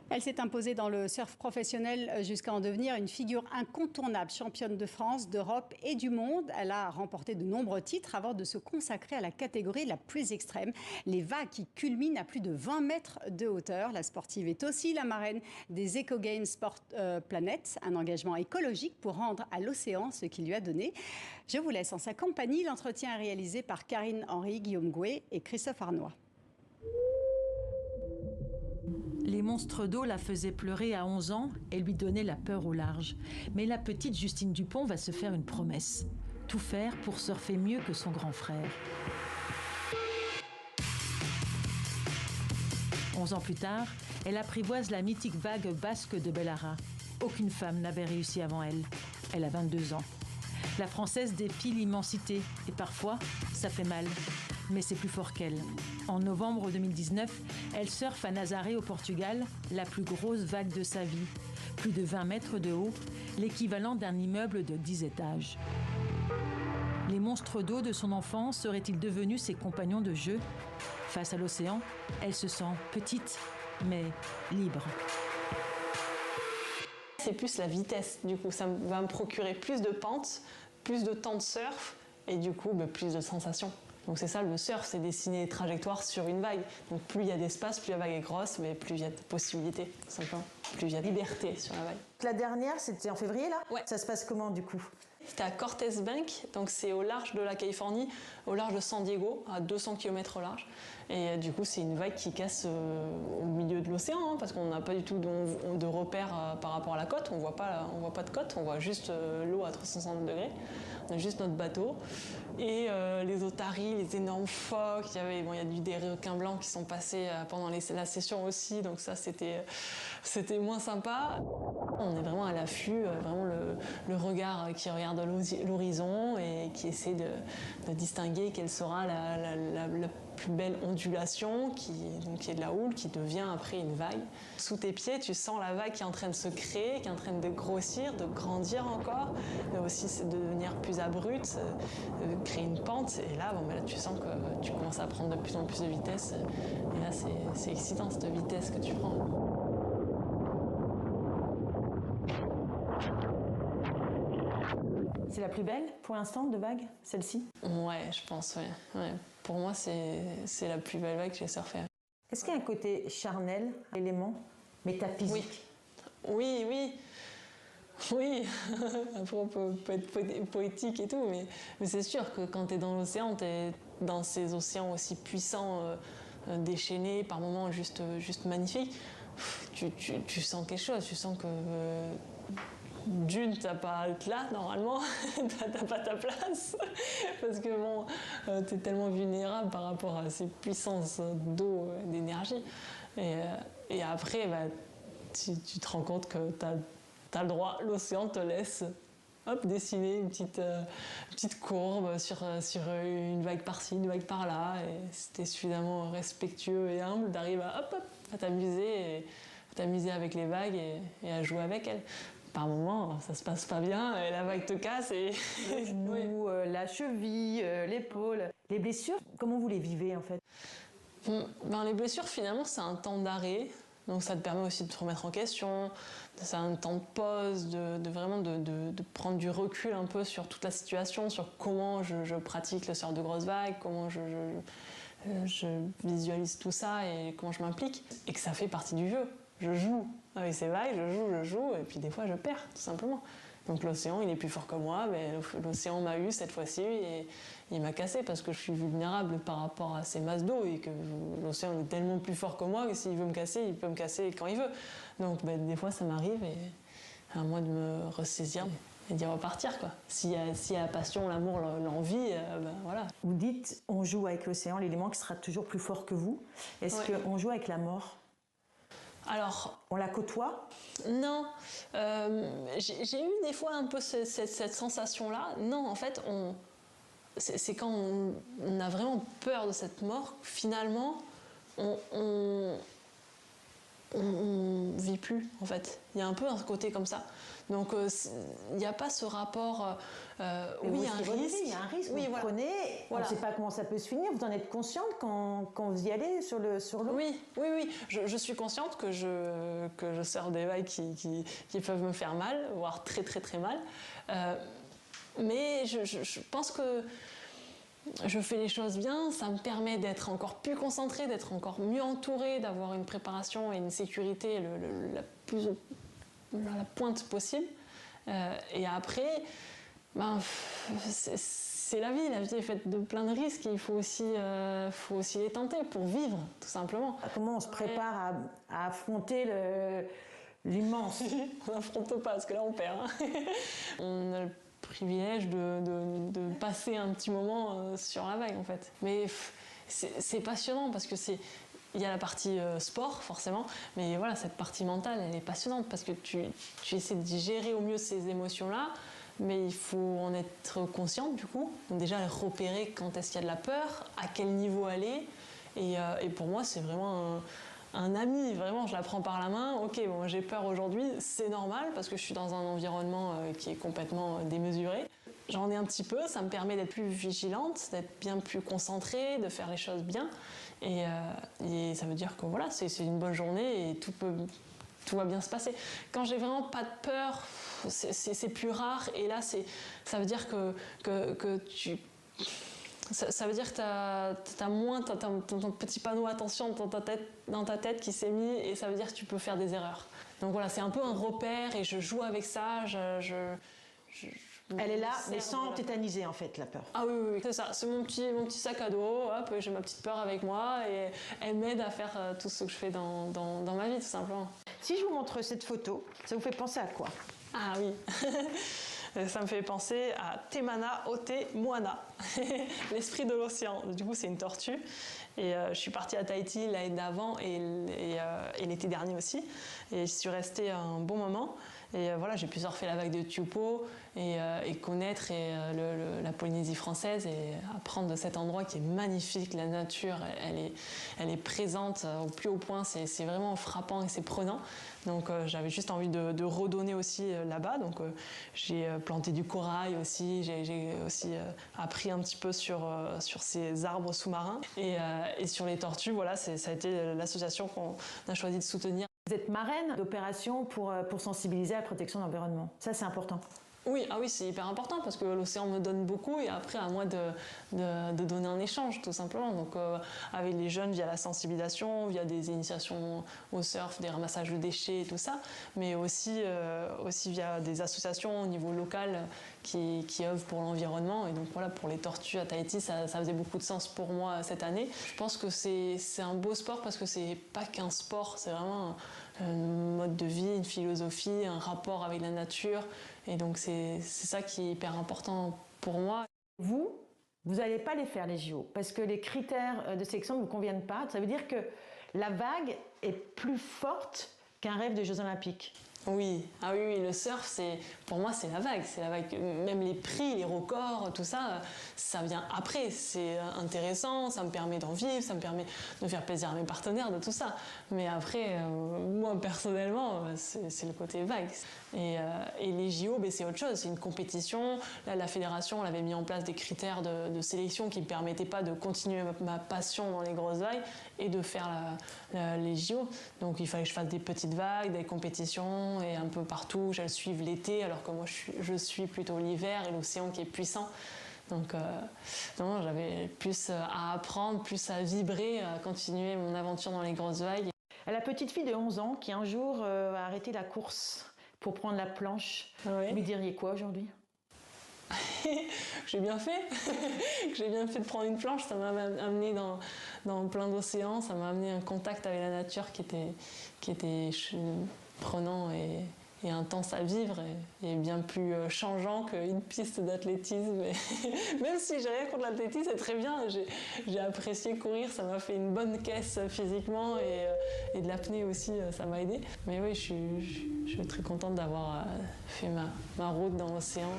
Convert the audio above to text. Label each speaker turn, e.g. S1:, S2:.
S1: Elle s'est imposée dans le surf professionnel jusqu'à en devenir une figure incontournable, championne de France, d'Europe et du monde. Elle a remporté de nombreux titres avant de se consacrer à la catégorie la plus extrême, les vagues qui culminent à plus de 20 mètres de hauteur. La sportive est aussi la marraine des Eco Games Sport Planet, un engagement écologique pour rendre à l'océan ce qu'il lui a donné. Je vous laisse en sa compagnie. L'entretien est réalisé par Karine Henry, Guillaume Gouet et Christophe Arnois.
S2: Les monstres d'eau la faisaient pleurer à 11 ans et lui donnaient la peur au large. Mais la petite Justine Dupont va se faire une promesse. Tout faire pour surfer mieux que son grand frère. 11 ans plus tard, elle apprivoise la mythique vague basque de Bellara. Aucune femme n'avait réussi avant elle. Elle a 22 ans. La Française dépie l'immensité et parfois, ça fait mal. Mais c'est plus fort qu'elle. En novembre 2019, elle surfe à Nazaré au Portugal, la plus grosse vague de sa vie. Plus de 20 mètres de haut, l'équivalent d'un immeuble de 10 étages. Les monstres d'eau de son enfance seraient-ils devenus ses compagnons de jeu? Face à l'océan, elle se sent petite, mais libre.
S3: C'est plus la vitesse, du coup, ça va me procurer plus de pentes, plus de temps de surf et du coup plus de sensations. Donc c'est ça le surf, c'est dessiner des trajectoires sur une vague. Donc plus il y a d'espace, plus la vague est grosse, mais plus il y a de possibilités, tout simplement. Plus il y a de liberté sur la vague.
S4: La dernière, c'était en février là?
S3: Ouais.
S4: Ça se passe comment du coup?
S3: C'était à Cortes Bank, donc c'est au large de la Californie, au large de San Diego, à 200 km au large. Et du coup, c'est une vague qui casse au milieu de l'océan, hein, parce qu'on n'a pas du tout de repères par rapport à la côte. On voit pas de côte, on voit juste l'eau à 360 degrés. On a juste notre bateau. Et les otaries, les énormes phoques, il y a des requins blancs qui sont passés pendant la session aussi, donc ça c'était moins sympa. On est vraiment à l'affût, vraiment le regard qui regarde l'horizon et qui essaie de distinguer quelle sera la plus belle ondulation qui est de la houle, qui devient après une vague. Sous tes pieds, tu sens la vague qui est en train de se créer, qui est en train de grossir, de grandir encore, mais aussi de devenir plus abrupte, de créer une pente. Et là, là, tu sens que tu commences à prendre de plus en plus de vitesse. Et là, c'est excitant, cette vitesse que tu prends.
S4: C'est la plus belle pour l'instant de vague, celle-ci?
S3: Ouais, je pense, ouais. Pour moi, c'est la plus belle vague que j'ai surfée.
S4: Est-ce qu'il y a un côté charnel, élément, métaphysique?
S3: Oui. Après, on peut être poétique et tout, mais c'est sûr que quand tu es dans l'océan, tu es dans ces océans aussi puissants, déchaînés, par moments juste magnifiques. Tu sens quelque chose, tu sens que... D'une, t'as pas à être là, normalement, t'as pas ta place, parce que t'es tellement vulnérable par rapport à ces puissances d'eau, d'énergie. Et après, tu te rends compte que t'as le droit, l'océan te laisse dessiner une petite courbe sur une vague par-ci, une vague par-là, et c'était suffisamment respectueux et humble d'arriver à t'amuser avec les vagues et à jouer avec elles. Par moments, ça se passe pas bien, et la vague te casse et...
S4: Le genou, la cheville, l'épaule. Les blessures, comment vous les vivez en fait?
S3: Les blessures, finalement, c'est un temps d'arrêt. Donc ça te permet aussi de te remettre en question. C'est un temps de pause, de prendre du recul un peu sur toute la situation, sur comment je pratique le surf de grosse vague, comment je visualise tout ça et comment je m'implique. Et que ça fait partie du jeu. Je joue avec ces vagues, je joue, et puis des fois je perds, tout simplement. Donc l'océan, il est plus fort que moi, mais l'océan m'a eu cette fois-ci, et il m'a cassé parce que je suis vulnérable par rapport à ces masses d'eau, et que l'océan est tellement plus fort que moi que s'il veut me casser, il peut me casser quand il veut. Donc des fois ça m'arrive, et à moi de me ressaisir et d'y repartir, quoi. S'il y a la passion, l'amour, l'envie, voilà.
S4: Vous dites, on joue avec l'océan, l'élément qui sera toujours plus fort que vous. Est-ce qu'on joue avec la mort?
S3: Alors,
S4: on la côtoie?
S3: Non, j'ai eu des fois un peu cette sensation-là. Non, en fait, c'est quand on a vraiment peur de cette mort, finalement, on vit subis plus en fait. Il y a un peu un côté comme ça. Donc il n'y a pas ce rapport. Oui, il y a un risque.
S4: Il y a un risque.
S3: Oui,
S4: vous prenez. On ne sait pas comment ça peut se finir. Vous en êtes consciente quand vous y allez sur l'eau.
S3: Oui. Je suis consciente que je sors des vagues qui peuvent me faire mal, voire très très très mal. Mais je pense que je fais les choses bien, ça me permet d'être encore plus concentrée, d'être encore mieux entourée, d'avoir une préparation et une sécurité la pointe possible. Et après, c'est la vie est faite de plein de risques. Il faut aussi les tenter pour vivre, tout simplement.
S4: Comment on se prépare à affronter l'immense?
S3: On n'affronte pas, parce que là on perd. On a le privilège de passer un petit moment sur la vague en fait. Mais c'est passionnant parce que il y a la partie sport forcément, mais voilà, cette partie mentale elle est passionnante parce que tu essaies de gérer au mieux ces émotions-là, mais il faut en être consciente du coup. Donc déjà repérer quand est-ce qu'il y a de la peur, à quel niveau elle est, et pour moi c'est vraiment un ami, vraiment, je la prends par la main. Ok, bon, j'ai peur aujourd'hui, c'est normal parce que je suis dans un environnement qui est complètement démesuré. J'en ai un petit peu, ça me permet d'être plus vigilante, d'être bien plus concentrée, de faire les choses bien. Et ça veut dire que voilà, c'est une bonne journée et tout va bien se passer. Quand j'ai vraiment pas de peur, c'est plus rare. Et là, ça veut dire que tu... Ça veut dire que t'as moins ton petit panneau attention dans ta tête qui s'est mis, et ça veut dire que tu peux faire des erreurs. Donc voilà, c'est un peu un repère et je joue avec ça.
S4: Elle est là, mais sans tétaniser en fait, la peur.
S3: Ah oui, c'est ça. C'est mon petit sac à dos. Hop, j'ai ma petite peur avec moi et elle m'aide à faire tout ce que je fais dans ma vie, tout simplement.
S4: Si je vous montre cette photo, ça vous fait penser à quoi?
S3: Ah oui. Ça me fait penser à Temana Ote Moana, l'esprit de l'océan. Du coup, c'est une tortue. Et je suis partie à Tahiti l'année d'avant et l'été dernier aussi. Et je suis restée un bon moment. Et voilà, j'ai pu surfer la vague de Taupo et connaître la Polynésie française et apprendre de cet endroit qui est magnifique. La nature, elle est présente au plus haut point. C'est vraiment frappant et c'est prenant. Donc j'avais juste envie de redonner aussi là-bas. Donc j'ai planté du corail aussi. J'ai aussi appris un petit peu sur ces arbres sous-marins. Et sur les tortues, voilà, ça a été l'association qu'on a choisi de soutenir.
S4: Vous êtes marraine d'opérations pour sensibiliser à la protection de l'environnement. Ça, c'est important.
S3: Oui, c'est hyper important parce que l'océan me donne beaucoup et après à moi de donner un échange tout simplement. Donc avec les jeunes via la sensibilisation, via des initiations au surf, des ramassages de déchets et tout ça, mais aussi via des associations au niveau local qui œuvrent pour l'environnement. Et donc voilà, pour les tortues à Tahiti, ça faisait beaucoup de sens pour moi cette année. Je pense que c'est un beau sport parce que c'est pas qu'un sport, c'est vraiment un mode de vie, une philosophie, un rapport avec la nature. Et donc c'est ça qui est hyper important pour moi.
S4: Vous n'allez pas les faire les JO parce que les critères de sélection ne vous conviennent pas. Ça veut dire que la vague est plus forte qu'un rêve de Jeux Olympiques.
S3: Oui, le surf, pour moi, c'est la vague. C'est la vague. Même les prix, les records, tout ça, ça vient après. C'est intéressant, ça me permet d'en vivre, ça me permet de faire plaisir à mes partenaires, de tout ça. Mais après, moi, personnellement, c'est le côté vague. Et les JO, c'est autre chose. C'est une compétition. Là, la fédération, elle avait mis en place des critères de sélection qui ne me permettaient pas de continuer ma passion dans les grosses vagues et de faire les JO. Donc, il fallait que je fasse des petites vagues, des compétitions, et un peu partout, j'allais suivre l'été, alors que moi je suis plutôt l'hiver et l'océan qui est puissant. Donc non, j'avais plus à apprendre, plus à vibrer, à continuer mon aventure dans les grosses vagues.
S4: La petite fille de 11 ans qui un jour a arrêté la course pour prendre la planche,
S3: ouais.
S4: Vous lui diriez quoi aujourd'hui?
S3: J'ai bien fait. J'ai bien fait de prendre une planche, ça m'a amené dans plein d'océans, ça m'a amené un contact avec la nature qui était prenant et intense à vivre et bien plus changeant qu'une piste d'athlétisme. Même si j'ai rien contre l'athlétisme, c'est très bien. J'ai apprécié courir, ça m'a fait une bonne caisse physiquement et de l'apnée aussi, ça m'a aidé. Mais oui, je suis très contente d'avoir fait ma route dans l'océan.